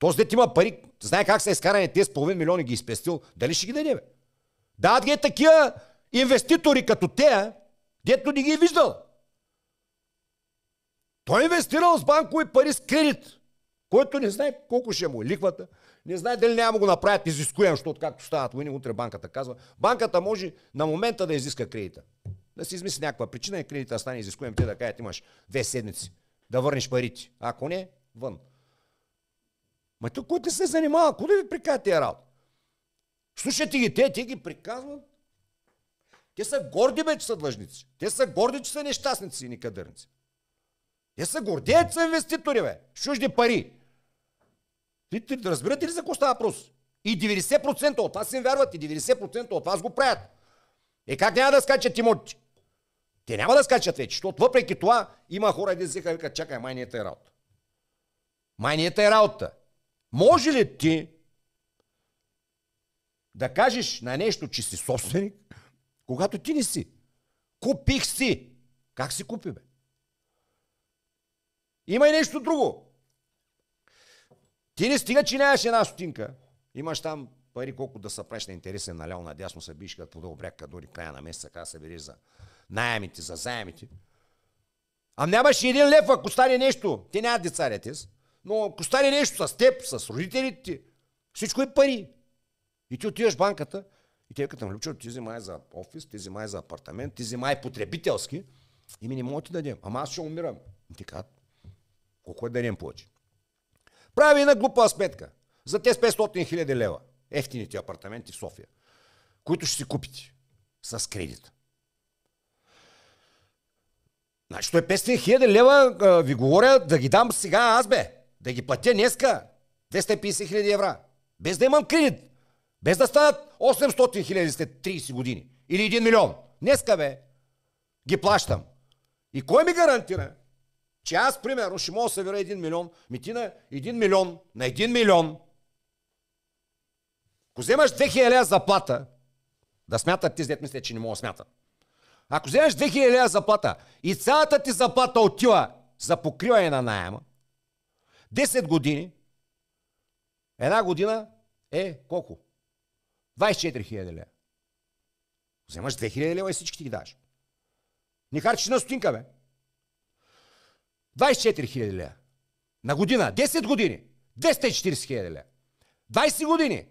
Този дет има пари, знае как са изкарани тези половин милиони ги изпестил, дали ще ги даде, бе? Дават ги такива инвеститори като тея, дето не ги е виждал. Той е инвестирал с банкови пари с кредит, който не знае колко ще му е лихвата, не знае дали няма го направят изискуем, защото както стават войни, утре банката казва. Банката може на момента да изиска кредита. Да си измисли някаква причина и кредита стане изискуем, те да кажат, имаш 2 седмици да върнеш парите. Ако не, вън. Ма тук който не се занимава, кой да ви прикажат тия работа? Слушайте ги, те ги приказват. Те са горди, бе, че са длъжници. Те са горди, че са нещастници и никадърници. Те са гордеят са инвеститори, бе. Чужди пари. Разбирате ли за какво става въпрос? И 90% от вас им вярват, и 90% от вас го правят. Как няма да скачат имоти? Те няма да скачат вече, защото въпреки това има хора, да си викат, чакай, май не е тая работа. Май не е тая работа. Може ли ти да кажеш на нещо, че си собственик, когато ти не си? Купих си. Как си купи, бе? Има и нещо друго. Ти не стига, че нямаш една стотинка. Имаш там пари колко да се правиш на интересен наляво, надясно се биш, като подъл бряг, като дори края на месеца, как се береш за наемите, за заемите. А нямаш и 1 лев, ако стане нещо. Те нямат деца, детес. Но ако стане нещо с теб, с родителите ти, всичко е пари. И ти отиваш в банката и те като налючат, ти взимай за офис, ти взимай за апартамент, ти взимай потребителски и ми не мога ти дадем. Ама аз ще умирам. И ти казват, колко е да дадем повече? Прави една глупа сметка за тези 500 хиляди лева, ефтините апартаменти в София, които ще си купите с кредит. Значи, той 500 хиляди лева ви говоря да ги дам сега аз, бе. Да ги платя днеска 250 хиляди евро. Без да имам кредит. Без да станат 800 хиляди след 30 години. Или 1 милион. Днеска, бе. Ги плащам. И кой ми гарантира, че аз, примерно, ще мога да събера 1 милион, ти на 1 милион, на 1 милион, ако вземаш 2000 лева заплата, да смятат ти, след мисля, че не мога да смятат. Ако вземеш 2000 лева заплата и цялата ти заплата отива за покриване на наема, 10 години, една година е колко? 24 хиляди лева. Вземаш 2000 лева и всички ти ги даш. Не харчиш на стотинка, бе. 24 хиляди лева. На година. 10 години. 240 хиляди лева. 20 години.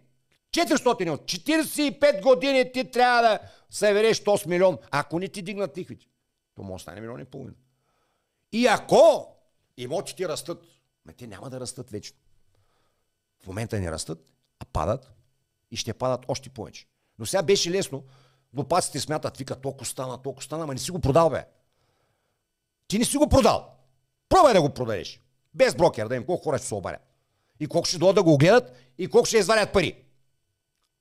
400 от 45 години ти трябва да събереш 8 милион, ако не ти дигнат лихвите. То може да стане 1,5 милиона. И ако имотите растат, те няма да растат вечно. В момента не растат, а падат и ще падат още повече. Но сега беше лесно. Глупаците смятат, вика, толкова стана, ама не си го продал, бе. Ти не си го продал. Пробай да го продадеш. Без брокер, да им колко хора ще се обарят. И колко ще дойдат да го гледат, и колко ще изварят пари.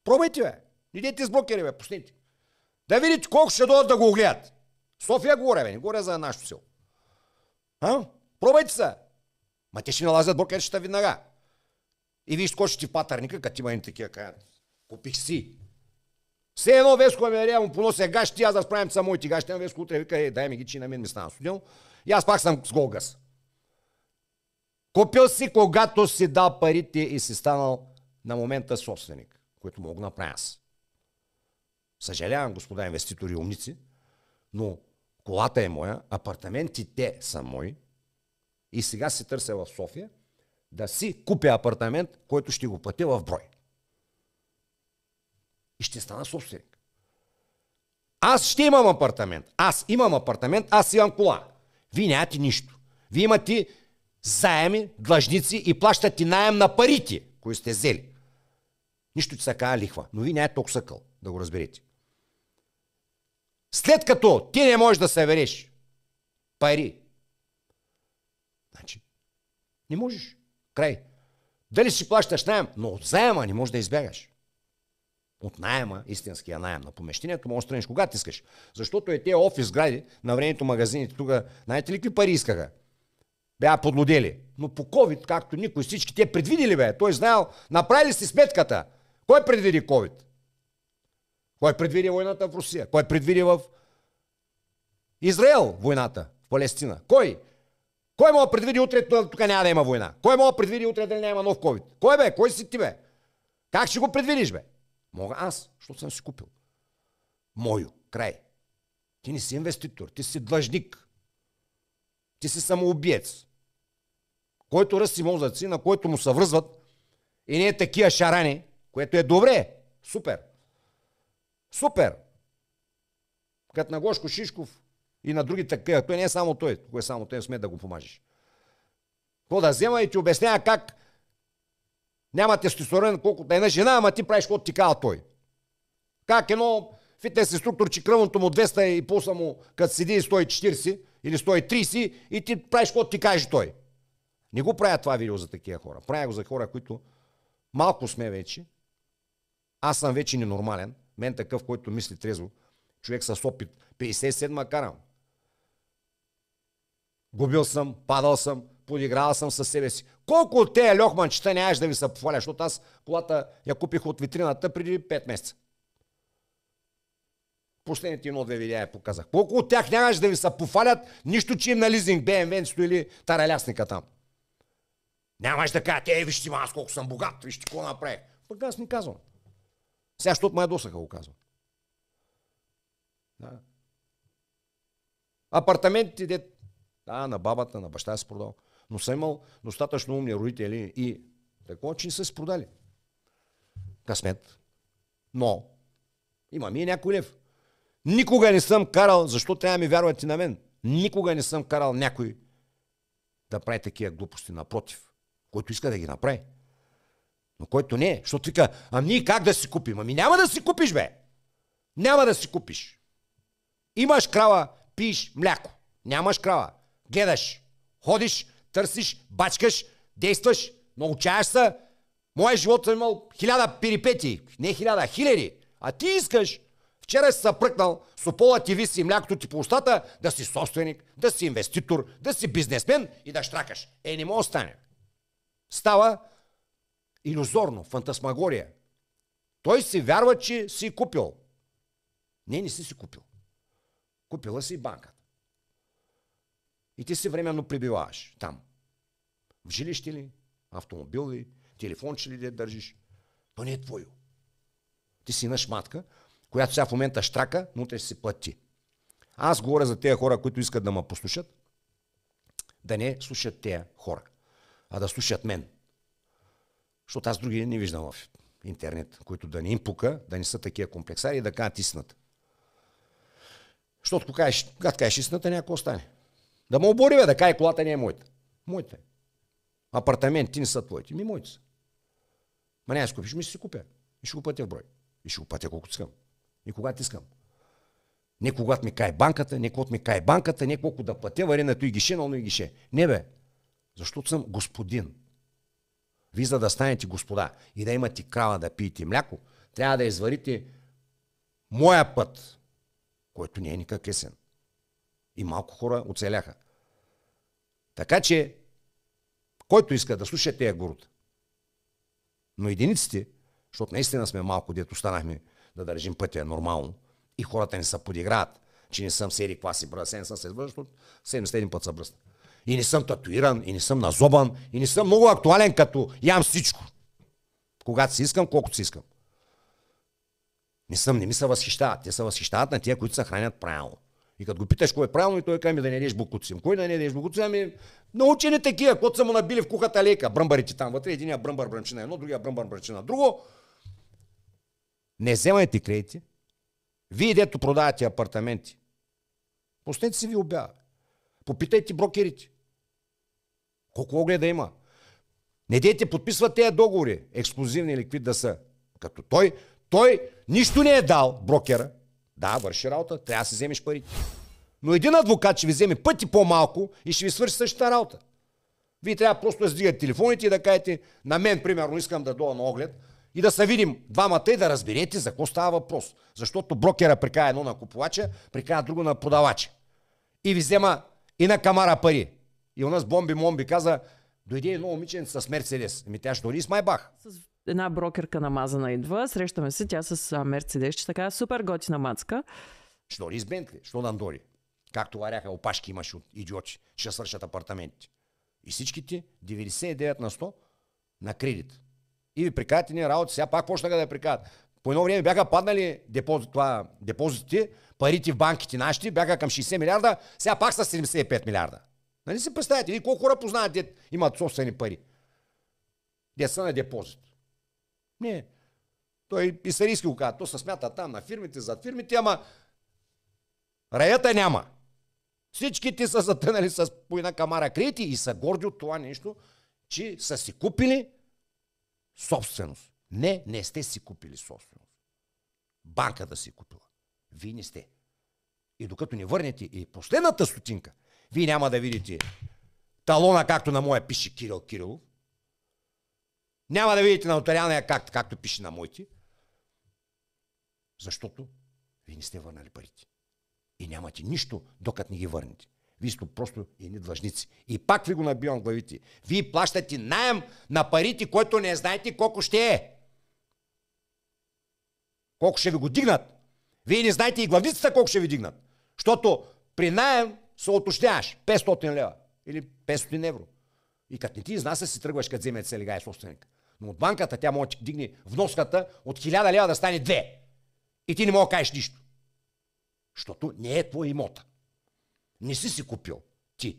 Пробайте, бе. Идете с брокери, бе, пуснете. Да видите колко ще дойдат да го гледат. София говоря, бе, не говоря за нашото село. Пробайте се. Ма те ще налазят брокерчета веднага. И виж кой ще ти в патърника, като има и такива кажат. Купих си. Все едно Веско ме рея му понося гащи, аз да справим са моите гащи. Веско утре вика, дай ми ги, че на мен ми стана студено. И аз пак съм с гол газ. Купил си, когато си дал парите и си станал на момента собственик, което мога да направя аз. Съжалявам, господа инвеститори и умници, но колата е моя, апартаментите са мои и сега се търся в София да си купя апартамент, който ще го платя в брой. И ще стана собственик. Аз ще имам апартамент. Аз имам кола. Вие нямате нищо. Вие имате заеми, длъжници и плащате наем на парите, които сте взели. Нищо ти се казва лихва, но вие нямате толкова съкъл, да го разберете. След като ти не можеш да събереш пари, значи не можеш. Край. Дали си плащаш наем, но от заема не можеш да избягаш. От наема, истинския наем на помещението, можеш да тръгнеш когато искаш. Защото е тези офис сгради, на времето магазините тук, знаете ли какви пари искаха? Бяха подлодели. Но по COVID, както никой, всички те предвидили, бе. Той знаел, направили си сметката. Кой предвиди COVID? Кой предвиди войната в Русия? Кой предвиди в Израел войната в Палестина? Кой? Кой мога да предвиди утре, тук няма да има война? Кой мога да предвиди утре да няма нов ковид? Кой бе? Кой си ти бе? Как ще го предвидиш бе? Мога аз, защото съм си купил. Мойо, край. Ти не си инвеститор, ти си длъжник. Ти си самоубиец. Който ръси мозъци, на който му се връзват и не е такива шарани, което е добре. Супер. Супер. Като на Гошко Шишков и на другите такива. Той не е само той. Кой е само той, сме да го помажеш. Какво да взема и ти обяснява как няма тестостерон, колкото е една жена, ама ти правиш каквото ти казва той. Как едно фитнес инструктор, че кръвното му 200 и пулса му, като седи 140 или 130 и ти правиш каквото ти каже той. Не го правя това видео за такива хора. Правя го за хора, които малко сме вече. Аз съм вече ненормален. Мен такъв, който мисли трезво. Човек с опит. 57-ма карам. Губил съм, падал съм, подиграл съм със себе си. Колко от тези льохманчета нямаш да ви се пофаля, защото аз колата я купих от витрината преди 5 месеца. Последните 1-2 видеа я показах. Колко от тях нямаш да ви се пофалят, нищо, че им на лизинг БМВ-то или таралясника там. Нямаш да кажа, вижте аз колко съм богат, вижте какво направих. Пък аз не казвам. Сега, защото ме досаха го казвам. Да. Апартаментите, на бабата, на баща си продал. Но съм имал достатъчно умни родители и такова, че не са си продали. Късмет. Но имам и някой лев. Никога не съм карал, защо трябва да ми вярвате на мен? Никога не съм карал някой да прави такива глупости. Напротив, който иска да ги направи. Но който не е, защото вика, ние как да си купим? Ами няма да си купиш, бе! Няма да си купиш. Имаш крава, пиеш мляко. Нямаш крава. Гледаш, ходиш, търсиш, бачкаш, действаш, научаваш се. Моят живот съм имал 1000 перипети. Не 1000, хиляди. А ти искаш, вчера си се пръкнал, сопола ти виси млякото ти по устата, да си собственик, да си инвеститор, да си бизнесмен и да штракаш. Не може да стане. Става илюзорно, фантасмагория. Той си вярва, че си купил. Не си купил. Купила си банката. И ти си временно пребиваваш там. В жилище ли, автомобил ли, телефонче ли да държиш. То не е твое. Ти си на шматка, която сега в момента штрака, но утре ще си плати. Аз говоря за тези хора, които искат да ме послушат, да не слушат тези хора, а да слушат мен. Защото аз други не виждам в интернет, които да не им пука, да не са такива комплексари и да кажат истината. Защото когато кажеш истината, някой остане. Да ме обори, бе, да каже, колата не е моята. Моята е. Апартаменти не са твоите. Моите са. Ма няма да си купиш, ми ще си купя. И ще го платя в брой. И ще го платя колкото искам. И когато искам. Не когато ми кае банката, не когато ми кае банката, не колко да платя варенето и гише, но и гише. Не бе. Защото съм господин. Вие за да станете господа и да имате крава да пиете мляко, трябва да изварите моя път, който не е никак лесен. И малко хора оцеляха. Така че, който иска да слуша тези гурута, но единиците, защото наистина сме малко, дето станахме да държим пътя нормално и хората не се подиграват, че не съм сери кваси бръсен, съм се защото 71 път се бръсна. И не съм татуиран, и не съм назобан, и не съм много актуален, като ям всичко. Когато си искам, колкото си искам. Не ми се възхищават. Те се възхищават на тия, които се хранят правилно. И като го питаш кой е правилно, и той казва ми да не ядеш бокуци. Кой да не ядеш бокуци? Ами научени такива, които са му набили в кухата лейка. Бръмбарите там вътре, единия бръмбар бръмчина едно, другия бръмбар бръмчина друго. Не вземайте кредити. Вие, дето продавате апартаменти, пуснете си ви обява. Попитайте брокерите. Колко огледа има. Не дейте подписват тези договори, ексклюзивни или какви да са. Като той нищо не е дал, брокера. Да, върши работа, трябва да си вземеш парите. Но един адвокат ще ви вземе пъти по-малко и ще ви свърши същата работа. Вие трябва просто да сдигате телефоните и да кажете, на мен, примерно, искам да дойда на оглед и да се видим двамата и да разберете за какво става въпрос. Защото брокера прикара едно на купувача, прикара друго на продавача. И ви взема и на камара пари. И у нас бомби каза, дойде едно момиченце с Мерцедес. Тя ще дори с Майбах. С една брокерка намазана идва, срещаме се, тя с Мерцедес, че така супер готина мацка. Ще дори с Бентли, що да дори. Както варяха опашки имаш от идиоти, ще свършат апартаментите. И всичките 99 на 100 на кредит. И ви прикарат ни работи, сега пак почнаха да я прикарат. По едно време бяха паднали депозитите, парите в банките нашите бяха към 60 милиарда, сега пак са 75 милиарда. Нали си представяте, вие колко хора познават, де имат собствени пари? Де са на депозит. Не. Той и Сарийски го казва, то се смята там на фирмите, зад фирмите, ама раята няма. Всичките са затънали с по една камара кредити и са горди от това нещо, че са си купили собственост. Не сте си купили собственост. Банката си купила. Вие не сте. И докато не върнете и последната стотинка, вие няма да видите талона, както на моя пише Кирил Кирилов. Няма да видите на нотариалния акт, както пише на моите. Защото вие не сте върнали парите. И нямате нищо, докато не ги върнете. Вие сте просто едни длъжници. И пак ви го набивам главите. Вие плащате наем на парите, който не знаете колко ще е. Колко ще ви го дигнат. Вие не знаете и главницата колко ще ви дигнат. Защото при наем се уточняваш 500 лева или 500 евро. И като не ти изнася, си тръгваш, като вземе сега е собственик. Но от банката тя може да дигне вноската от 1000 лева да стане 2. И ти не мога да кажеш нищо. Защото не е твой имота. Не си купил ти,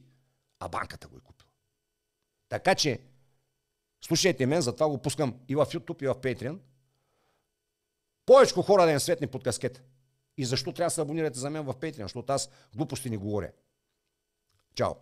а банката го е купила. Така че, слушайте мен, затова го пускам и в YouTube, и в Patreon. Повечко хора да им светне под каскета. И защо трябва да се абонирате за мен в Patreon? Защото аз глупости не говоря. Чао!